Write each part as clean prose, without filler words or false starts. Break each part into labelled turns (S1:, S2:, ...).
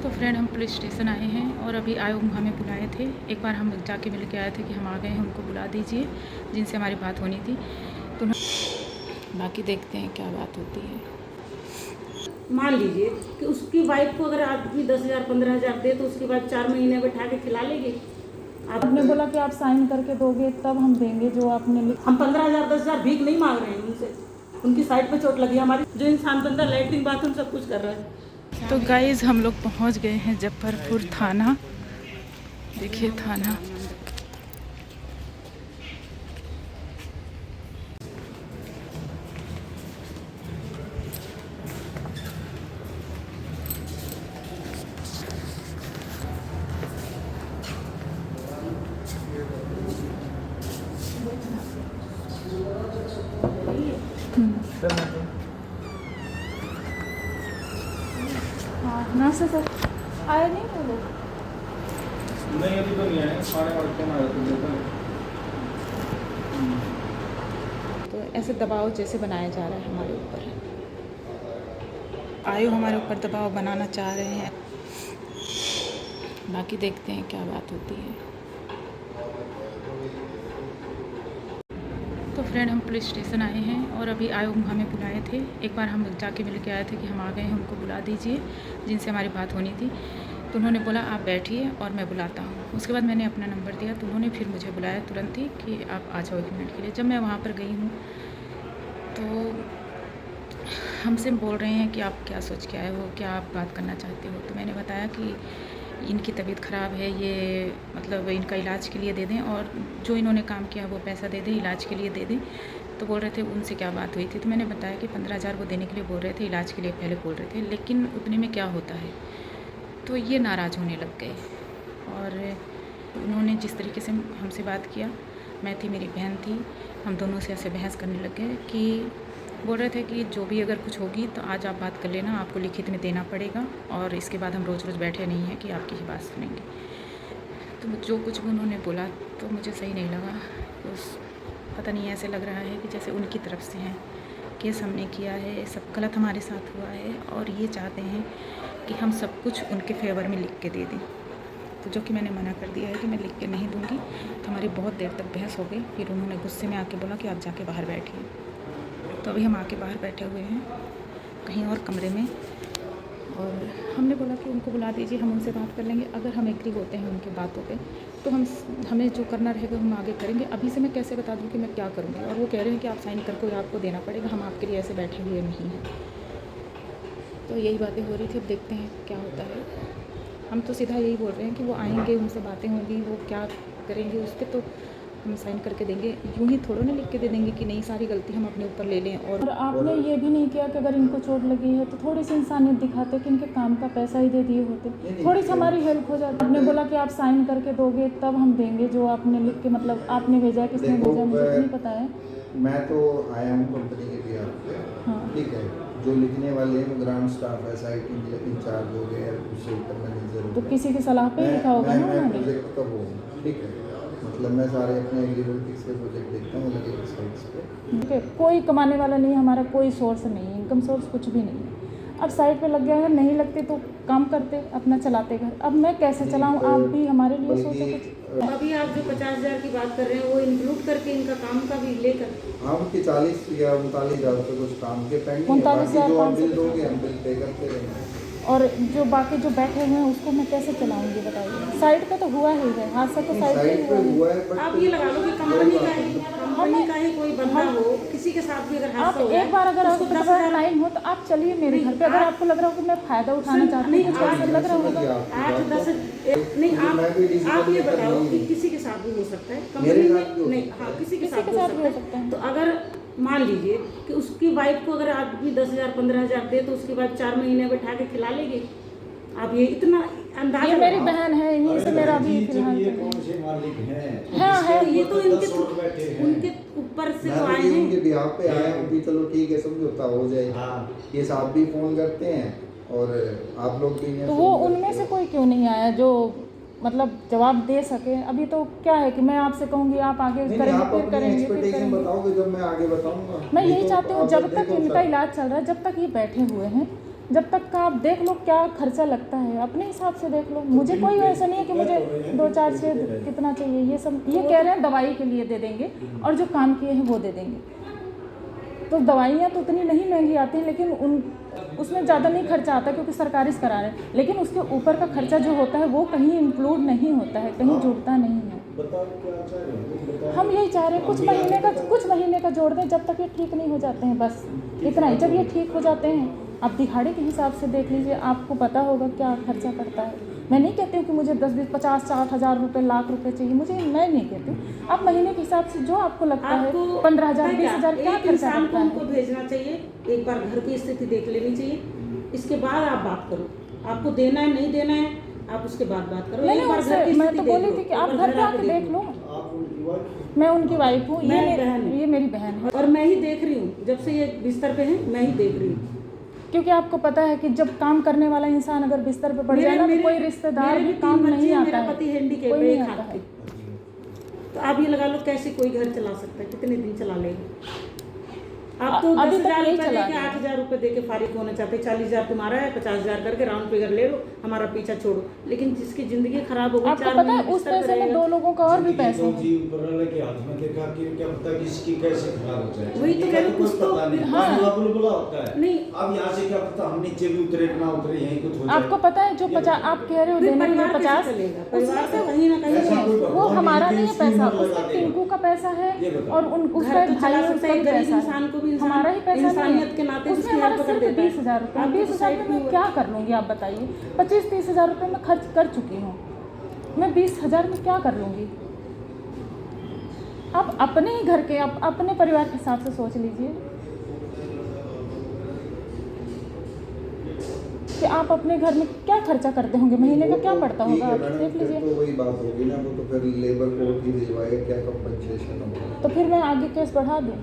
S1: तो फ्रेंड हम police station आए हैं और अभी आयोग हमें बुलाए थे। एक बार हम जाके मिल के आए थे कि हम आ गए हैं, उनको बुला दीजिए जिनसे हमारी बात होनी थी। तो बाकी देखते हैं क्या बात होती है।
S2: मान लीजिए कि उसकी वाइफ को अगर आदमी 10,000 15,000 दे तो उसके बाद 4 महीने बैठा के खिला लेगी।
S3: आपने बोला कि आप साइन करके दोगे तब हम देंगे जो आपने
S2: हम 15,000 10,000 भीख नहीं मांग रहे हैं उनसे। उनकी साइड पे चोट लगी हमारी। जो इंसान बंदा लैट्रिन बाथरूम सब कुछ कर रहा है।
S1: तो गाइज हम लोग पहुंच गए हैं जफरपुर थाना। देखिए थाना।
S3: हाँ ना सर आए नहीं वो लोग।
S4: नहीं अभी तो नहीं आए, साढ़े 8 के मारे
S1: तो ऐसे दबाव जैसे बनाया जा रहा है हमारे ऊपर। आयोग हमारे ऊपर दबाव बनाना चाह रहे हैं। बाकी देखते हैं क्या बात होती है। तो फ्रेंड हम पुलिस स्टेशन आए हैं और अभी आयोग हमें बुलाए थे। एक बार हम जाके मिल के आए थे कि हम आ गए हैं, उनको बुला दीजिए जिनसे हमारी बात होनी थी। तो उन्होंने बोला आप बैठिए और मैं बुलाता हूँ। उसके बाद मैंने अपना नंबर दिया तो उन्होंने फिर मुझे बुलाया तुरंत ही कि आप आ जाओ 1 मिनट के लिए। जब मैं वहाँ पर गई हूँ तो हमसे बोल रहे हैं कि आप क्या सोच के आए हो, क्या आप बात करना चाहते हो। तो मैंने बताया कि इनकी तबीयत ख़राब है, ये मतलब इनका इलाज के लिए दे दें और जो इन्होंने काम किया वो पैसा दे दें, इलाज के लिए दे दें। तो बोल रहे थे उनसे क्या बात हुई थी। तो मैंने बताया कि 15,000 वो देने के लिए बोल रहे थे, इलाज के लिए पहले बोल रहे थे, लेकिन उतने में क्या होता है। तो ये नाराज़ होने लग गए और उन्होंने जिस तरीके से हमसे बात किया, मैं थी मेरी बहन थी, हम दोनों से ऐसे बहस करने लग गए कि बोल रहे थे कि जो भी अगर कुछ होगी तो आज आप बात कर लेना, आपको लिखित में देना पड़ेगा और इसके बाद हम रोज़ रोज़ बैठे नहीं हैं कि आपकी ही बात सुनेंगे। तो जो कुछ भी उन्होंने बोला तो मुझे सही नहीं लगा। तो पता नहीं ऐसे लग रहा है कि जैसे उनकी तरफ से हैं, केस हमने किया है, सब गलत हमारे साथ हुआ है और ये चाहते हैं कि हम सब कुछ उनके फेवर में लिख के दे दें। तो जो कि मैंने मना कर दिया है कि मैं लिख के नहीं दूँगी। तो हमारी बहुत देर तक बहस हो गई। फिर उन्होंने गुस्से में आके बोला कि आप जाके बाहर बैठिए। तो अभी हम आके बाहर बैठे हुए हैं कहीं और कमरे में और हमने बोला कि उनको बुला दीजिए, हम उनसे बात कर लेंगे। अगर हम एग्री होते हैं उनकी बातों पे तो हमें जो करना रहेगा हम आगे करेंगे। अभी से मैं कैसे बता दूँ कि मैं क्या करूँगी। और वो कह रहे हैं कि आप साइन करके आपको देना पड़ेगा, हम आपके लिए ऐसे बैठे हुए नहीं हैं। तो यही बातें हो रही थी। अब देखते हैं क्या होता है। हम तो सीधा यही बोल रहे हैं कि वो आएंगे, उनसे बातें होंगी, वो क्या करेंगे उस पर तो हम साइन करके देंगे। यूँ ही थोड़ा ना लिख के दे देंगे कि नहीं सारी गलती हम अपने ऊपर ले लें।
S3: और आपने ये भी नहीं किया कि अगर इनको चोट लगी है तो थोड़ी सी इंसानियत दिखाते कि इनके काम का पैसा ही दे दिए होते, थोड़ी सी हमारी हेल्प हो जाती। आपने बोला कि आप साइन करके दोगे तब हम देंगे जो आपने लिख के, मतलब आपने भेजा है, किसने भेजा मुझे तो नहीं पता है।
S5: मैं तो आया हूँ कंपनी के बिहार पे।
S3: हाँ
S5: ठीक है, जो लिखने वाले हैं वो ग्राउंड स्टाफ है, साइट इंचार्ज हो गए, उससे ऊपर मैनेजर।
S3: तो किसी की सलाह पे ही लिखा होगा ना
S5: मैं
S3: उन्होंने।
S5: प्रोजेक्ट का वो हूँ। ठीक है, मतलब मैं सारे अपने एग्रीकल्चर के प्रोजेक्ट देखता हूँ अलग अलग साइट्स पे।
S3: ठीक है, कोई कमाने वाला नहीं है, हमारा कोई सोर्स नहीं है, इनकम सोर्स कुछ भी नहीं है। अब साइड पे लग गया है, नहीं लगते तो काम करते अपना चलाते घर। अब मैं कैसे चलाऊँ, आप भी हमारे लिए सोचो कुछ।
S2: अभी आप जो 50,000 की बात कर रहे हैं वो इंक्लूड करके इनका काम का भी लेकर।
S5: हाँ, उनके 40 या 39,000 रुपये कुछ काम के पेंडिंग है।
S3: 39,000
S5: जो आप बिल दोगे हम बिल पे करते रहेंगे।
S3: और जो बाकी जो बैठे हुए हैं उसको मैं कैसे चलाऊंगी बताइए। साइड पे तो हुआ ही है, हादसा तो साइड पे
S5: पे
S3: हुआ है।
S5: है बट
S2: आप ये लगा लो कि कंपनी का ही कोई बंदा हो, किसी के साथ भी अगर
S3: आप
S2: हादसा हो
S3: एक बार अगर
S2: उसको
S3: आपको
S2: 10,000
S3: टाइम हो तो आप चलिए मेरे घर पे। अगर आपको लग रहा हो कि मैं फ़ायदा उठाना चाहती हूँ, कुछ ऐसा लग रहा होगा
S2: 8-10 नहीं। आप ये बताओ कि किसी के साथ भी हो सकता है कंपनी में नहीं। हाँ, किसी के साथ भी हो सकता है। तो अगर मान लीजिए कि उसकी वाइफ को अगर आदमी 10,000 15,000 दे तो उसके बाद 4 महीने बैठा के खिला लेगी। आप ये इतना अंदाजा।
S3: ये मेरी बहन है, यहीं से मेरा भी फिलहाल
S4: ये कौन से मालिक हैं?
S3: हाँ है।
S2: ये तो उनके ऊपर से तो आए हैं।
S5: उनके बिहार पे आए हैं भी, चलो ठीक है समझौता हो जाए। ये साहब भी फोन करते हैं और आप लोग भी।
S3: तो वो उनमें से कोई क्यों नहीं आया जो मतलब जवाब दे सके। अभी तो क्या है कि मैं आपसे कहूँगी आप आगे करेंगे, फिर करेंगे, फिर करेंगे।
S5: बताओगे जब मैं आगे बताऊंगा।
S3: मैं यही चाहती हूँ जब तक इनका इलाज चल रहा है, जब तक ये बैठे हुए हैं जब तक का आप देख लो क्या खर्चा लगता है, अपने हिसाब से देख लो। मुझे कोई ऐसा नहीं है कि मुझे 2 4 6 कितना चाहिए, ये सब ये कह रहे हैं दवाई के लिए दे देंगे और जो काम किए हैं वो दे देंगे। तो दवाइयाँ तो उतनी नहीं महंगी आती हैं, लेकिन उसमें ज़्यादा नहीं खर्चा आता क्योंकि सरकारी से करा रहे हैं, लेकिन उसके ऊपर का खर्चा जो होता है वो कहीं इंक्लूड नहीं होता है, कहीं जुड़ता नहीं है। हम यही चाह रहे हैं कुछ महीने का जोड़ दें जब तक ये ठीक नहीं हो जाते हैं, बस इतना ही। जब ये ठीक हो जाते हैं आप दिहाड़ी के हिसाब से देख लीजिए, आपको पता होगा क्या खर्चा पड़ता है। मैं नहीं कहती हूँ कि मुझे 10 20 50 60 हज़ार रुपये लाख रुपए चाहिए, मैं नहीं कहती हूँ। आप महीने के हिसाब से जो आपको लगता है 15,000 20,000 क्या खर्चा पड़ता है।
S2: उनको भेजना चाहिए, एक बार घर की स्थिति देख लेनी चाहिए, इसके बाद आप बात करो। आपको देना है नहीं देना है आप उसके बाद बात करो।
S3: नहीं, मैं तो बोली थी कि आप घर पे आके देख लो। मैं उनकी वाइफ हूँ, ये मेरी बहन है
S2: और मैं ही देख रही हूँ जब से ये बिस्तर पे है, मैं ही देख रही हूँ।
S3: क्योंकि आपको पता है कि जब काम करने वाला इंसान अगर बिस्तर पे पड़ जाए ना तो कोई रिश्तेदार भी काम नहीं आता है,
S2: मेरा पति हैंडीकैप
S3: कोई
S2: है,
S3: नहीं
S2: एक
S3: आता
S2: हाथ
S3: है।
S2: पे। तो आप ये लगा लो कैसे कोई घर चला सकता है, कितने दिन चला लेगा। आप तो
S3: अभी
S2: 10,000
S3: तक यही
S2: रुपये
S3: चला
S2: देके 8,000 रुपये देके फारिग होना चाहते, 40,000 तुम्हारा है, 50,000 करके राउंड फिगर ले लो, हमारा पीछा छोड़ो। लेकिन जिसकी जिंदगी खराब हो गई,
S3: आपको पता है उस पैसे में 2 लोगों का और भी पैसे है।
S4: वही तो कह रही
S2: कुछ तो
S4: होता है।
S2: नहीं,
S4: अब यहाँ से क्या पता हम नीचे भी उतरे ना उतरे, यहीं कुछ हो जाए।
S3: आपको पता है जो 50 आप कह रहे हो देने के लिए 50,
S2: परिवार से कहीं ना कहीं
S3: वो हमारा नहीं है पैसा, उसका टिंकू का पैसा है और उसका भाई है, उसका भी पैसा है, हमारा ही पैसा नहीं है। उसमें हमारा सिर्फ 20,000 रुपये, 20,000 रुपये मैं क्या कर लूँगी आप बताइए। 25-30 हज़ार रुपये मैं खर्च कर चुकी हूँ, मैं 20,000 में क्या कर लूँगी। आप अपने ही घर के अपने परिवार के हिसाब से सोच लीजिए कि आप अपने घर में क्या खर्चा करते होंगे, महीने का क्या पड़ता होगा, आप देख लीजिए।
S5: तो वही बात होगी ना, वो तो फिर लेबर कोर्ट की भिजवाएगा, क्या कंपनसेशन होगा।
S3: तो फिर मैं आगे केस बढ़ा दूँ,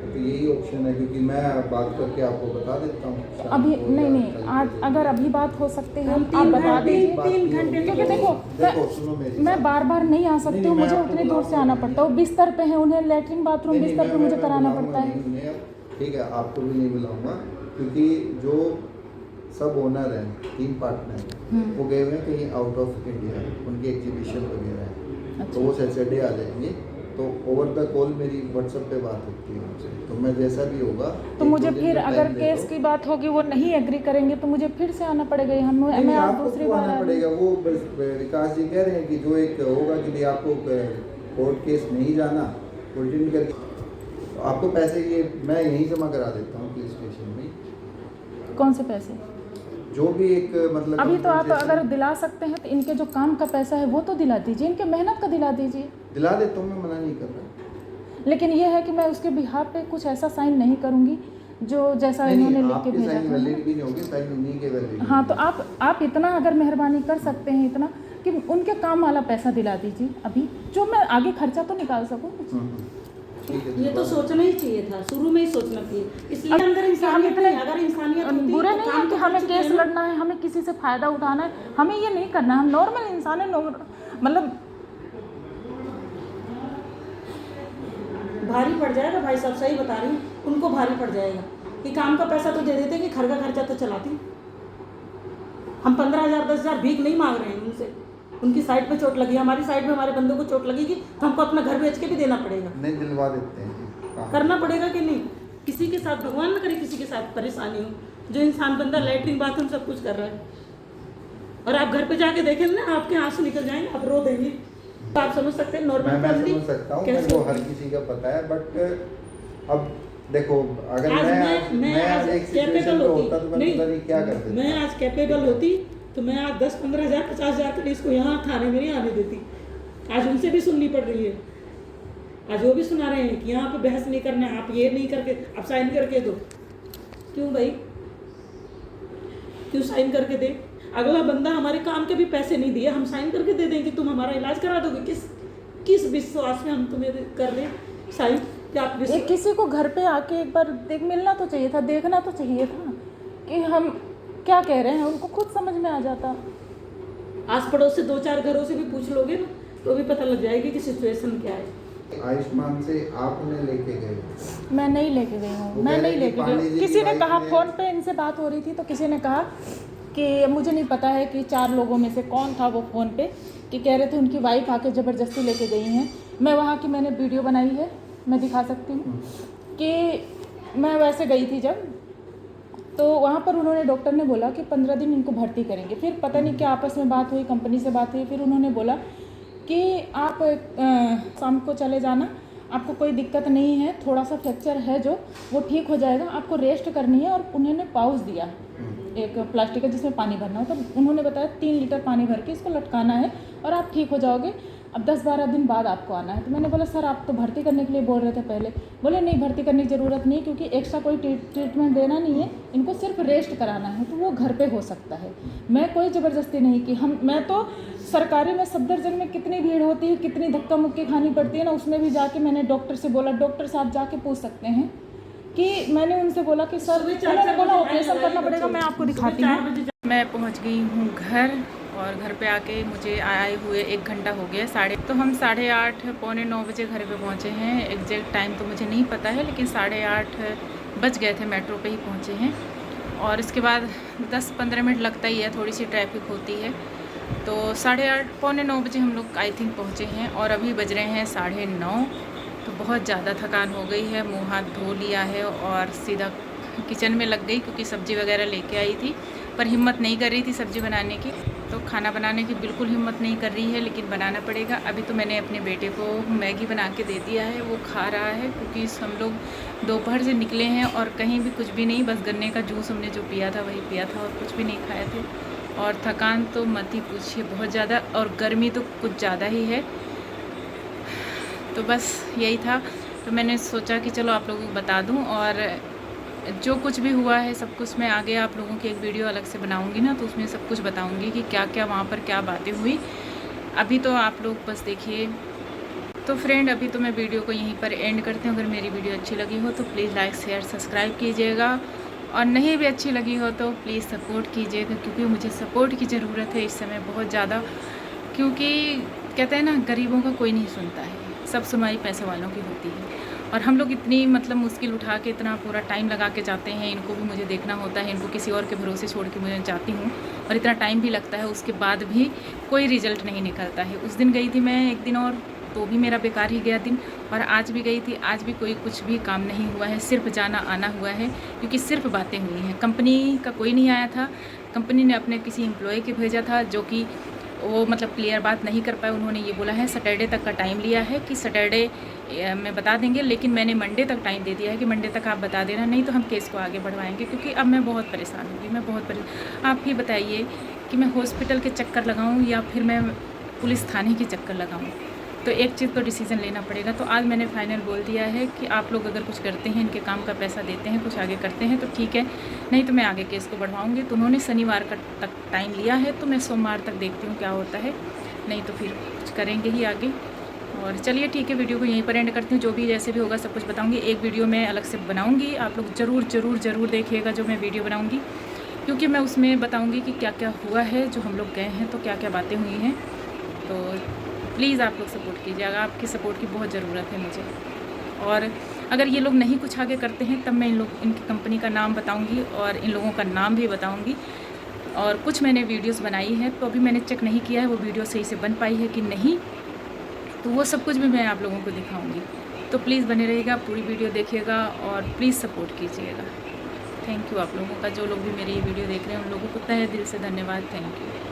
S5: तो यही ऑप्शन है, क्योंकि मैं बात करके आपको बता देता हूँ
S3: अभी नहीं आज अगर अभी बात हो सकती है आप बता दीजिए
S2: 3 घंटे।
S3: क्योंकि देखो
S5: सुनो मेरी
S3: मैं बार नहीं आ सकती हूँ, मुझे उतनी दूर से आना पड़ता है। वो बिस्तर पे है, उन्हें लेटरिन बाथरूम बिस्तर पे मुझे कराना पड़ता है।
S5: ठीक है, आपको भी नहीं बुलाऊंगा, क्योंकि जो सब ओनर हैं 3 पार्टनर वो गए हुए हैं कहीं आउट ऑफ इंडिया, उनकी एग्जीबिशन वगैरह है। तो वो सैटरडे आ जाएंगे, तो ओवर द कॉल मेरी व्हाट्सएप पे बात होती है उनसे, तो मैं जैसा भी होगा
S3: तो मुझे फिर अगर केस की बात होगी वो नहीं एग्री करेंगे तो मुझे फिर से आना पड़ेगा। मैं आप दूसरी बार
S5: आना पड़ेगा। वो विकास जी कह रहे हैं कि जो एक होगा कि भाई आपको कोर्ट केस नहीं जाना, कोर्टिन करके आपको पैसे ये मैं यहीं जमा करा देता हूँ पुलिस स्टेशन में।
S3: कौन से पैसे?
S5: जो भी एक मतलब
S3: अभी तो आप अगर दिला सकते हैं तो इनके जो काम का पैसा है वो तो दिला दीजिए, इनके मेहनत का दिला दीजिए।
S5: दिला देता हूँ, मैं मना नहीं कर रहा,
S3: लेकिन ये है कि मैं उसके बिहाफ पे कुछ ऐसा साइन नहीं करूँगी जो जैसा इन्होंने लिख के भेजा था।
S5: वैलिड भी नहीं होगी, साइन उन्हीं के वैलिड।
S3: हाँ, तो आप इतना अगर मेहरबानी कर सकते हैं इतना कि उनके काम वाला पैसा दिला दीजिए अभी, जो मैं आगे खर्चा तो निकाल सकूँ।
S2: ये तो सोचना ही चाहिए था, शुरू में ही सोचना चाहिए। इसलिए अंदर इंसानियत नहीं, अगर इंसानियत होती
S3: बुरे
S2: तो
S3: नहीं
S2: काम
S3: है कि
S2: तो
S3: हमें
S2: कर चुके
S3: केस
S2: हैं ना।
S3: लड़ना है, हमें किसी से फ़ायदा उठाना है, हमें ये नहीं करना। हम नॉर्मल इंसान है, मतलब
S2: भारी पड़ जाएगा भाई साहब, सही बता रही हूँ, उनको भारी पड़ जाएगा कि काम का पैसा तो दे देते कि घर का खर्चा तो चलाती। हम 15,000 10,000 भीख नहीं मांग रहे हैं उनसे। उनकी साइड पे चोट लगी, हमारी साइड में हमारे बंदों को चोट लगेगी तो हमको अपना घर बेच के भी देना पड़ेगा,
S5: नहीं दिलवा देते हैं,
S2: करना पड़ेगा कि नहीं। किसी के साथ भगवान न करे किसी के साथ परेशानी हो। जो इंसान बंदा लैट्रिन बाथरूम सब कुछ कर रहा है और आप घर पे जाके देखें ना, आपके आंसू निकल जाएंगे, आप रो देंगे। तो आप समझ सकते हैं नॉर्मल
S5: मैं समझ सकता हूँ, मेरे को हर किसी का पता है। बट अब देखो, अगर मैं आज एक सिचुएशन पे होता तो मैं पता नहीं क्या कर देता।
S2: मैं आज कैपेबल होती तो मैं आज 10-15,000 50,000 के लिए इसको यहाँ थाने में नहीं आने देती। आज उनसे भी सुननी पड़ रही है, आज वो भी सुना रहे हैं कि यहाँ पे बहस नहीं करना, आप ये नहीं करके आप साइन करके दो। क्यों भाई, क्यों साइन करके दे? अगला बंदा हमारे काम के भी पैसे नहीं दिए, हम साइन करके दे देंगे तुम हमारा इलाज करा दोगे। किस विश्वास में हम तुम्हें कर रहे साइन कि आप
S3: किसी को घर पे आके एक बार मिलना तो चाहिए था, देखना तो चाहिए था कि हम क्या कह रहे हैं, उनको खुद समझ में आ जाता।
S2: आस पड़ोस से 2-4 घरों से भी पूछ लोगे ना तो भी पता लग जाएगी कि सिचुएशन क्या है।
S5: आयुष्मान से आप उन्हें लेके गए?
S3: मैं नहीं लेके गई हूँ,
S5: वो
S3: मैं
S5: कह
S3: नहीं
S5: रहे
S3: लेके
S5: कि पांडे
S3: गई।
S5: जी
S3: किसी
S5: की
S3: ने कहा,
S5: वाइफ
S3: फ़ोन पे इनसे बात हो रही थी तो किसी ने कहा कि मुझे नहीं पता है कि 4 लोगों में से कौन था वो फ़ोन पे, कि कह रहे थे उनकी वाइफ आके ज़बरदस्ती लेके गई हैं। मैं वहाँ की मैंने वीडियो बनाई है, मैं दिखा सकती हूँ कि मैं वैसे गई थी जब, तो वहाँ पर उन्होंने, डॉक्टर ने बोला कि 15 दिन इनको भर्ती करेंगे। फिर पता नहीं क्या आपस में बात हुई, कंपनी से बात हुई, फिर उन्होंने बोला कि आप शाम को चले जाना, आपको कोई दिक्कत नहीं है, थोड़ा सा फ्रैक्चर है जो वो ठीक हो जाएगा, आपको रेस्ट करनी है। और उन्होंने पाउच दिया एक प्लास्टिक का जिसमें पानी भरना हो, तो उन्होंने बताया 3 लीटर पानी भर के इसको लटकाना है और आप ठीक हो जाओगे, अब 10-12 दिन बाद आपको आना है। तो मैंने बोला सर आप तो भर्ती करने के लिए बोल रहे थे पहले। बोले नहीं, भर्ती करने की ज़रूरत नहीं, क्योंकि एक्स्ट्रा कोई ट्रीटमेंट देना नहीं है, इनको सिर्फ रेस्ट कराना है, तो वो घर पे हो सकता है। मैं कोई ज़बरदस्ती नहीं की। मैं तो सरकारी में सफदरजंग में कितनी भीड़ होती है, कितनी धक्का मुक्की खानी पड़ती है ना, उसमें भी जाके मैंने डॉक्टर से बोला, डॉक्टर साहब जाके पूछ सकते हैं कि मैंने उनसे बोला कि सर, उन्होंने बोला ऑपरेशन करना पड़ेगा। मैं आपको दिखाती हूँ।
S1: मैं पहुंच गई हूँ घर, और घर पे आके मुझे आए हुए 1 घंटा हो गया। तो हम 8:30 पौने 9 बजे घर पे पहुँचे हैं। एग्जैक्ट टाइम तो मुझे नहीं पता है, लेकिन 8:30 बज गए थे, मेट्रो पे ही पहुँचे हैं। और इसके बाद 10-15 मिनट लगता ही है, थोड़ी सी ट्रैफिक होती है। तो 8:30 पौने 9 बजे हम लोग आई थिंक पहुँचे हैं, और अभी बज रहे हैं 9:30। तो बहुत ज़्यादा थकान हो गई है, मुँह हाथ धो लिया है और सीधा किचन में लग गई, क्योंकि सब्ज़ी वगैरह लेके आई थी, पर हिम्मत नहीं कर रही थी सब्ज़ी बनाने की। तो खाना बनाने की बिल्कुल हिम्मत नहीं कर रही है, लेकिन बनाना पड़ेगा। अभी तो मैंने अपने बेटे को मैगी बना के दे दिया है, वो खा रहा है, क्योंकि हम लोग दोपहर से निकले हैं और कहीं भी कुछ भी नहीं, बस गन्ने का जूस हमने जो पिया था वही पिया था, और कुछ भी नहीं खाए थे। और थकान तो मत ही पूछिए, बहुत ज़्यादा, और गर्मी तो कुछ ज़्यादा ही है। तो बस यही था, तो मैंने सोचा कि चलो आप लोगों को बता दूं, और जो कुछ भी हुआ है सब कुछ मैं आगे आप लोगों की एक वीडियो अलग से बनाऊंगी ना, तो उसमें सब कुछ बताऊंगी कि क्या क्या वहाँ पर क्या बातें हुई। अभी तो आप लोग बस देखिए। तो फ्रेंड, अभी तो मैं वीडियो को यहीं पर एंड करती हूँ। अगर मेरी वीडियो अच्छी लगी हो तो प्लीज़ लाइक शेयर सब्सक्राइब कीजिएगा, और नहीं भी अच्छी लगी हो तो प्लीज़ सपोर्ट कीजिएगा, क्योंकि मुझे सपोर्ट की ज़रूरत है इस समय बहुत ज़्यादा। क्योंकि कहते हैं ना, गरीबों का कोई नहीं सुनता है, सब सुनवाई पैसे वालों की होती है। और हम लोग इतनी मतलब मुश्किल उठा के इतना पूरा टाइम लगा के जाते हैं, इनको भी मुझे देखना होता है, इनको किसी और के भरोसे छोड़ के मुझे जाती हूँ, और इतना टाइम भी लगता है, उसके बाद भी कोई रिज़ल्ट नहीं निकलता है। उस दिन गई थी मैं 1 दिन, और तो भी मेरा बेकार ही गया दिन, और आज भी गई थी, आज भी कोई कुछ भी काम नहीं हुआ है, सिर्फ जाना आना हुआ है, क्योंकि सिर्फ बातें हुई हैं। कंपनी का कोई नहीं आया था, कंपनी ने अपने किसी एम्प्लॉय के भेजा था, जो कि वो मतलब क्लियर बात नहीं कर पाए। उन्होंने ये बोला है सैटरडे तक का टाइम लिया है कि सैटरडे में बता देंगे, लेकिन मैंने मंडे तक टाइम दे दिया है कि मंडे तक आप बता देना, नहीं तो हम केस को आगे बढ़वाएंगे। क्योंकि अब मैं बहुत परेशान होंगी, मैं बहुत परेशान। आप ही बताइए कि मैं हॉस्पिटल के चक्कर लगाऊं या फिर मैं पुलिस थाने के चक्कर लगाऊं, तो एक चीज़ तो डिसीज़न लेना पड़ेगा। तो आज मैंने फाइनल बोल दिया है कि आप लोग अगर कुछ करते हैं, इनके काम का पैसा देते हैं, कुछ आगे करते हैं तो ठीक है, नहीं तो मैं आगे केस को बढ़वाऊंगी। तो उन्होंने शनिवार का तक टाइम लिया है, तो मैं सोमवार तक देखती हूँ क्या होता है, नहीं तो फिर कुछ करेंगे ही आगे। और चलिए ठीक है, वीडियो को यहीं पर एंड करती हूँ। जो भी जैसे भी होगा सब कुछ बताऊँगी, एक वीडियो मैं अलग से बनाऊँगी, आप लोग ज़रूर देखिएगा जो मैं वीडियो बनाऊँगी, क्योंकि मैं उसमें बताऊँगी कि क्या क्या हुआ है, जो हम लोग गए हैं तो क्या क्या बातें हुई हैं। तो प्लीज़ आप लोग सपोर्ट कीजिएगा, आपकी सपोर्ट की बहुत ज़रूरत है मुझे। और अगर ये लोग नहीं कुछ आगे करते हैं, तब मैं इनकी कंपनी का नाम बताऊंगी और इन लोगों का नाम भी बताऊंगी। और कुछ मैंने वीडियोस बनाई है, तो अभी मैंने चेक नहीं किया है वो वीडियो सही से बन पाई है कि नहीं, तो वो सब कुछ भी मैं आप लोगों को दिखाऊँगी। तो प्लीज़ बने रहिएगा, पूरी वीडियो देखिएगा और प्लीज़ सपोर्ट कीजिएगा। थैंक यू आप लोगों का, जो लोग भी मेरी ये वीडियो देख रहे हैं उन लोगों को तहे दिल से धन्यवाद, थैंक यू।